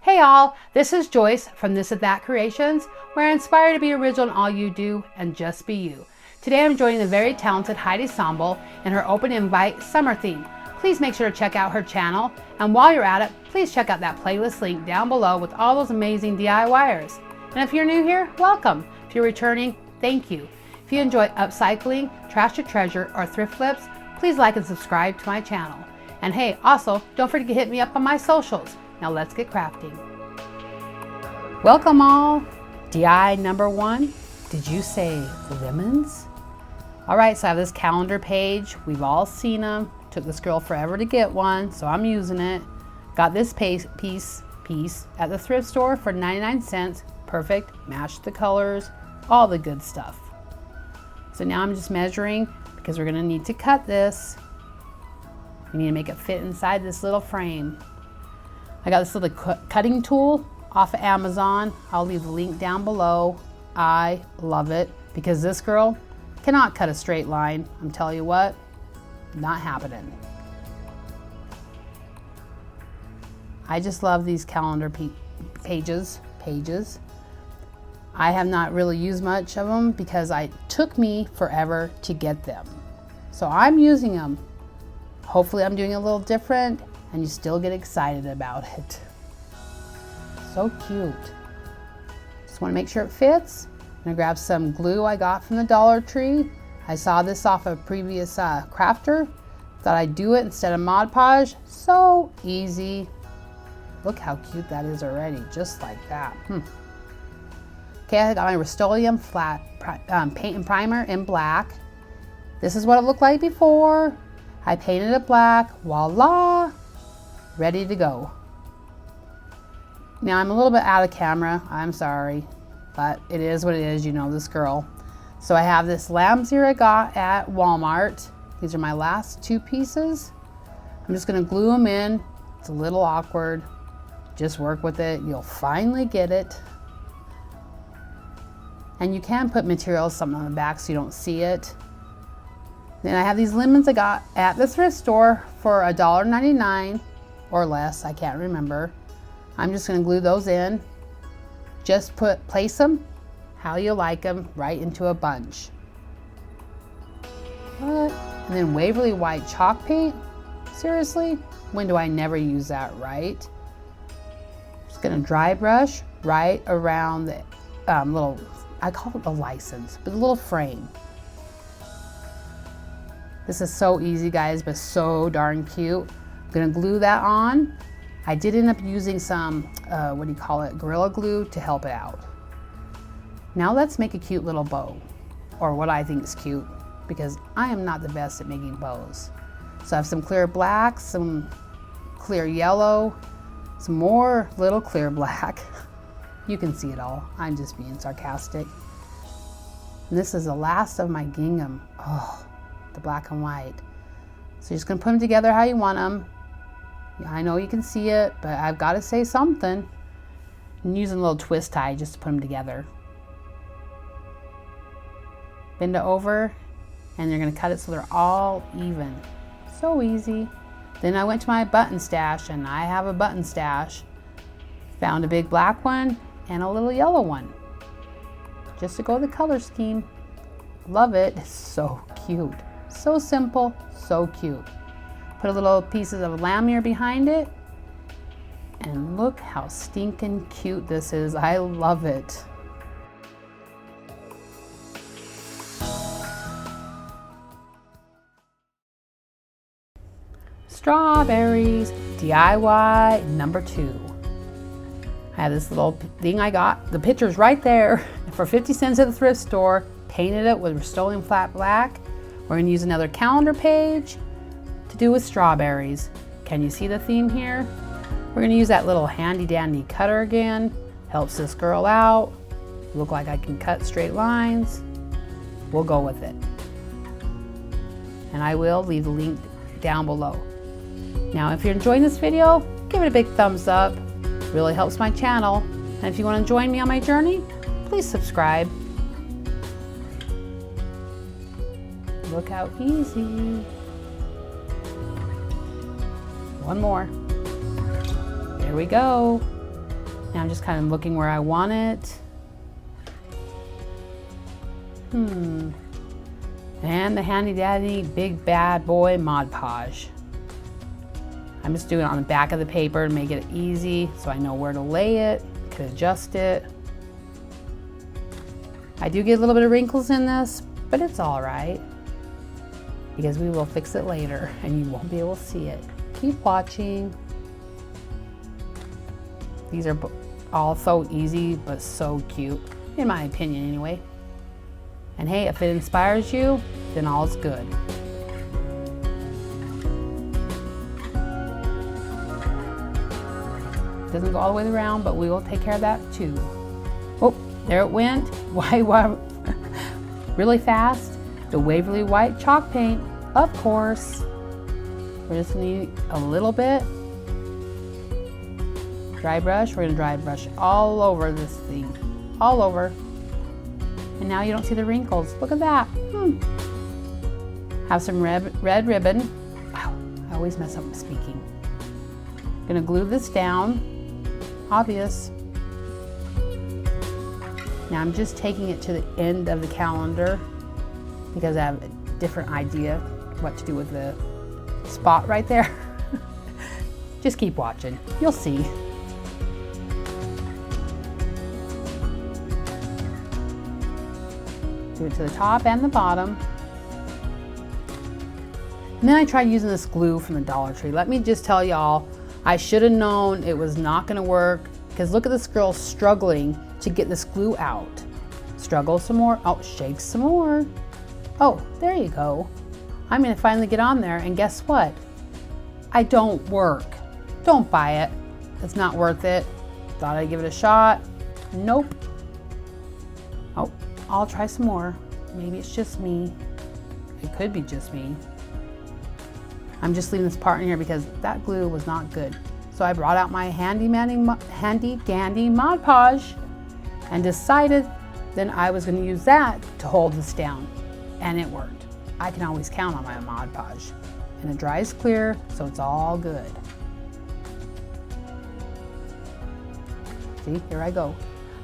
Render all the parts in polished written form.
Hey all, this is Joyce from This and That Creations, where I inspire you to be original in all you do and just be you. Today I'm joining the very talented Heidi Sonboul in her open invite summer theme. Please make sure to check out her channel, and while you're at it, please check out that playlist link down below with all those amazing DIYers. And if you're new here, welcome. If you're returning, thank you. If you enjoy upcycling, trash to treasure, or thrift flips, please like and subscribe to my channel. And hey, also, don't forget to hit me up on my socials. Now let's get crafting. Welcome all. DI number 1, did you say lemons? All right, so I have this calendar page. We've all seen them. Took this girl forever to get one, so I'm using it. Got this piece at the thrift store for 99 cents. Perfect, matched the colors, all the good stuff. So now I'm just measuring because we're gonna need to cut this. We need to make it fit inside this little frame. I got this little cutting tool off of Amazon. I'll leave the link down below. I love it because this girl cannot cut a straight line. I'm telling you what, not happening. I just love these calendar pages. I have not really used much of them because it took me forever to get them. So I'm using them. Hopefully I'm doing a little different and you still get excited about it. So cute. Just want to make sure it fits. I'm gonna grab some glue I got from the Dollar Tree. I saw this off a previous crafter. Thought I'd do it instead of Mod Podge. So easy. Look how cute that is already, just like that. Okay, I got my Rust-Oleum flat paint and primer in black. This is what it looked like before. I painted it black, voila, ready to go. Now I'm a little bit out of camera, I'm sorry, but it is what it is, you know this girl. So I have this lamb's ear I got at Walmart. These are my last 2 pieces. I'm just gonna glue them in. It's a little awkward. Just work with it, you'll finally get it. And you can put materials, something on the back so you don't see it. Then I have these lemons I got at the thrift store for $1.99 or less, I can't remember. I'm just gonna glue those in. Just place them how you like them, right into a bunch. What? And then Waverly White chalk paint? Seriously? When do I never use that, right? Just gonna dry brush right around the little, I call it the license, but the little frame. This is so easy, guys, but so darn cute. I'm gonna glue that on. I did end up using some, what do you call it, Gorilla Glue to help it out. Now let's make a cute little bow, or what I think is cute, because I am not the best at making bows. So I have some clear black, some clear yellow, some more little clear black. You can see it all. I'm just being sarcastic. And this is the last of my gingham. Oh, the black and white. So you're just gonna put them together how you want them. I know you can see it, but I've got to say something. I'm using a little twist tie just to put them together. Bend it over, and you're gonna cut it so they're all even. So easy. Then I went to my button stash, and I have a button stash. Found a big black one and a little yellow one, just to go with the color scheme. Love it. It's so cute. So simple, so cute. Put a little pieces of lamb ear behind it, and look how stinking cute this is. I love it. Strawberries, DIY number 2. I have this little thing I got, the picture's right there, for 50 cents at the thrift store. Painted it with Rust-Oleum flat black. We're gonna use another calendar page to do with strawberries. Can you see the theme here? We're gonna use that little handy dandy cutter again. Helps this girl out. Look like I can cut straight lines. We'll go with it. And I will leave the link down below. Now, if you're enjoying this video, give it a big thumbs up. Really helps my channel. And if you want to join me on my journey, please subscribe. Look how easy. One more. There we go. Now I'm just kind of looking where I want it. And the handy dandy big bad boy Mod Podge. I'm just doing it on the back of the paper to make it easy so I know where to lay it, can adjust it. I do get a little bit of wrinkles in this, but it's all right because we will fix it later and you won't be able to see it. Keep watching. These are all so easy, but so cute, in my opinion anyway. And hey, if it inspires you, then all's good. It doesn't go all the way around, but we will take care of that too. Oh, there it went. Why? Really fast. The Waverly White chalk paint, of course. We're just gonna need a little bit. Dry brush, we're gonna dry brush all over this thing, all over. And now you don't see the wrinkles. Look at that. Have some red ribbon. Wow, I always mess up speaking. Gonna glue this down, obvious. Now I'm just taking it to the end of the calendar because I have a different idea what to do with the spot right there. Just keep watching, you'll see. Do it to the top and the bottom. And then I tried using this glue from the Dollar Tree. Let me just tell y'all, I should have known it was not gonna work because look at this girl struggling to get this glue out. Struggle some more, oh, shake some more. Oh, there you go. I'm gonna finally get on there and guess what? I don't work. Don't buy it, it's not worth it. Thought I'd give it a shot, nope. Oh, I'll try some more. Maybe it's just me. It could be just me. I'm just leaving this part in here because that glue was not good. So I brought out my handy dandy Mod Podge and decided then I was gonna use that to hold this down. And it worked. I can always count on my Mod Podge. And it dries clear, so it's all good. See, here I go.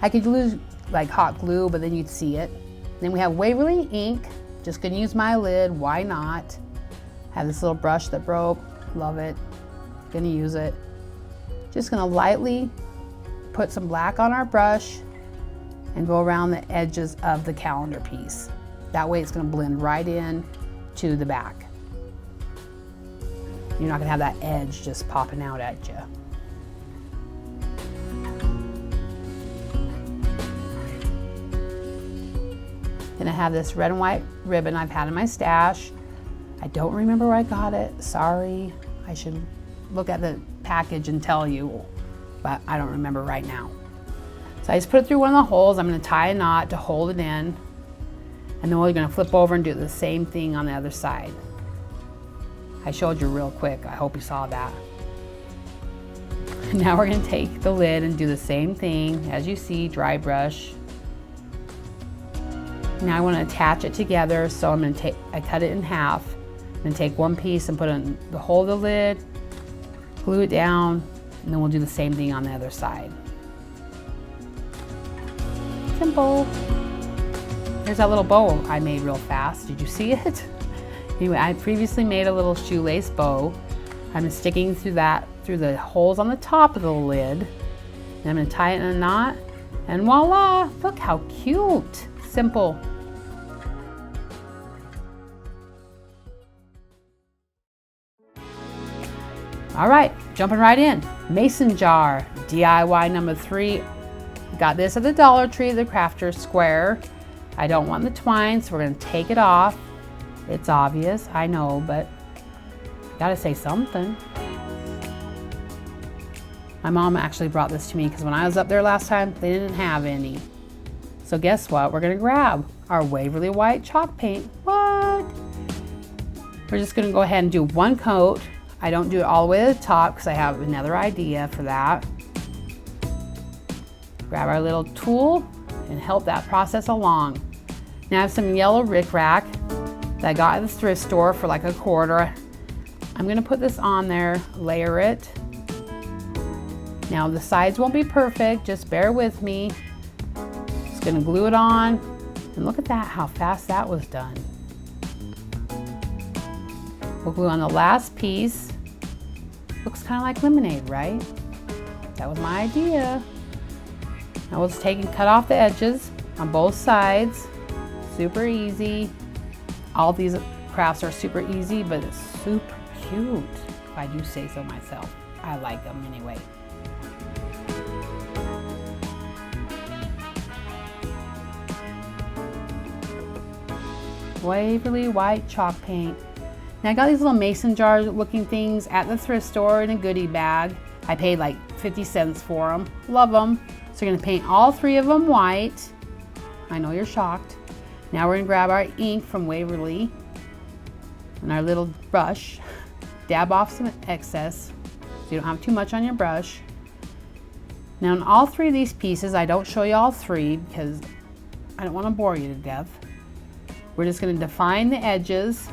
I could use like hot glue, but then you'd see it. Then we have Waverly ink. Just gonna use my lid, why not? Have this little brush that broke, love it. Gonna use it. Just gonna lightly put some black on our brush and go around the edges of the calendar piece. That way it's gonna blend right in to the back. You're not gonna have that edge just popping out at you. Then I have this red and white ribbon I've had in my stash. I don't remember where I got it, sorry. I should look at the package and tell you, but I don't remember right now. So I just put it through one of the holes. I'm gonna tie a knot to hold it in. And then we're gonna flip over and do the same thing on the other side. I showed you real quick, I hope you saw that. Now we're gonna take the lid and do the same thing. As you see, dry brush. Now I want to attach it together, so I'm going to I cut it in half. I'm going to take one piece and put it in the hole of the lid, glue it down, and then we'll do the same thing on the other side. Simple. Here's that little bow I made real fast. Did you see it? Anyway, I previously made a little shoelace bow. I'm sticking through the holes on the top of the lid. And I'm going to tie it in a knot, and voila! Look how cute. Simple. All right, jumping right in. Mason jar, DIY number 3. Got this at the Dollar Tree, the Crafter Square. I don't want the twine, so we're gonna take it off. It's obvious, I know, but gotta say something. My mom actually brought this to me because when I was up there last time, they didn't have any. So guess what? We're gonna grab our Waverly White chalk paint. What? We're just gonna go ahead and do one coat. I don't do it all the way to the top because I have another idea for that. Grab our little tool and help that process along. Now I have some yellow rickrack that I got at the thrift store for like $1.25. I'm gonna put this on there, layer it. Now the sides won't be perfect, just bear with me. Just gonna glue it on, and look at that, how fast that was done. We'll glue on the last piece. Looks kind of like lemonade, right? That was my idea. Now we'll just take and cut off the edges on both sides. Super easy. All these crafts are super easy, but it's super cute, if I do say so myself. I like them anyway. Waverly white chalk paint. Now I got these little mason jar looking things at the thrift store in a goodie bag. I paid like 50 cents for them. Love them. So we're gonna paint all 3 of them white. I know you're shocked. Now we're gonna grab our ink from Waverly and our little brush. Dab off some excess so you don't have too much on your brush. Now in all 3 of these pieces, I don't show you all 3 because I don't want to bore you to death. We're just going to define the edges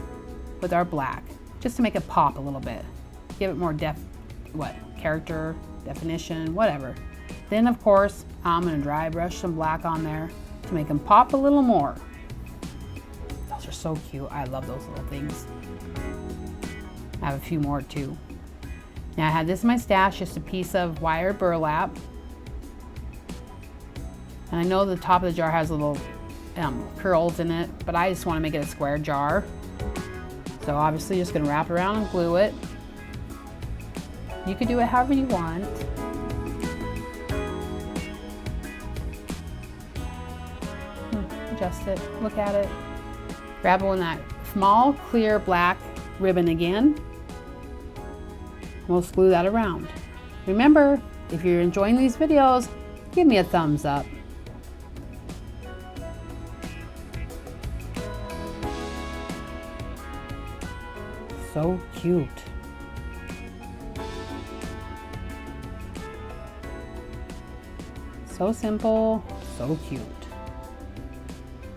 with our black, just to make it pop a little bit. Give it more character, definition, whatever. Then of course, I'm going to dry brush some black on there to make them pop a little more. Those are so cute. I love those little things. I have a few more too. Now I had this in my stash, just a piece of wire burlap. And I know the top of the jar has little curls in it, but I just want to make it a square jar. So obviously just going to wrap it around and glue it. You can do it however you want. Adjust it, look at it. Grab one of that small clear black ribbon again. We'll glue that around. Remember, if you're enjoying these videos, give me a thumbs up. So cute. So simple, so cute.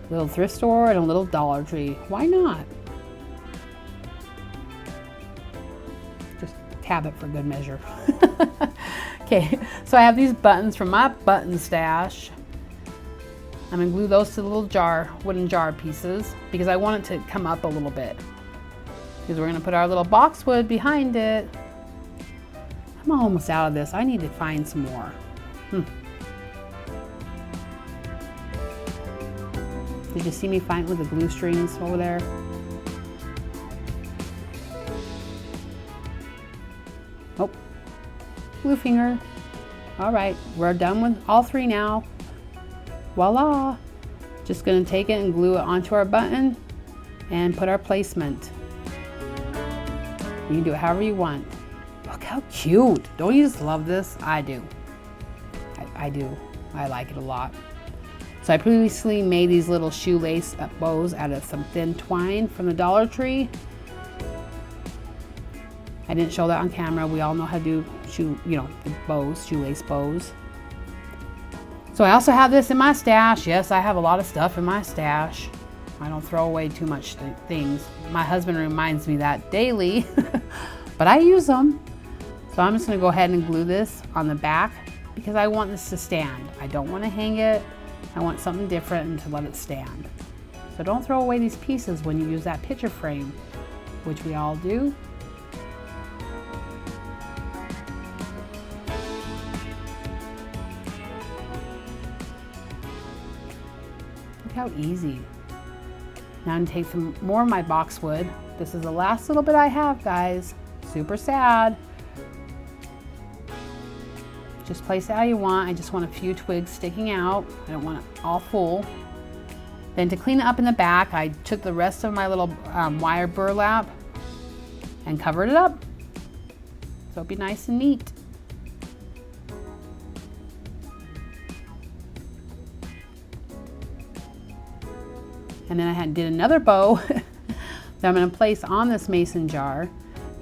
A little thrift store and a little Dollar Tree. Why not? Just tab it for good measure. Okay, so I have these buttons from my button stash. I'm gonna glue those to the little jar, wooden jar pieces, because I want it to come up a little bit. Because we're gonna put our little boxwood behind it. I'm almost out of this. I need to find some more. Did you see me fight with the glue strings over there? Oh, glue finger. All right, we're done with all 3 now. Voila. Just gonna take it and glue it onto our button and put our placement. You can do it however you want. Look how cute. Don't you just love this? I do. I do. I like it a lot. So I previously made these little shoelace bows out of some thin twine from the Dollar Tree. I didn't show that on camera. We all know how to do the bows, shoelace bows. So I also have this in my stash. Yes, I have a lot of stuff in my stash. I don't throw away too much things. My husband reminds me that daily, but I use them. So I'm just gonna go ahead and glue this on the back because I want this to stand. I don't want to hang it. I want something different and to let it stand. So don't throw away these pieces when you use that picture frame, which we all do. Look how easy. Now I'm gonna take some more of my boxwood. This is the last little bit I have, guys. Super sad. Just place it how you want. I just want a few twigs sticking out. I don't want it all full. Then to clean it up in the back, I took the rest of my little wire burlap and covered it up. So it'll be nice and neat. And then I did another bow that I'm gonna place on this mason jar.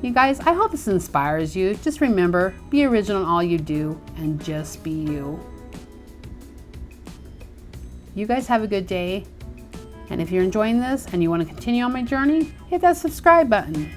You guys, I hope this inspires you. Just remember, be original in all you do and just be you. You guys have a good day. And if you're enjoying this and you want to continue on my journey, hit that subscribe button.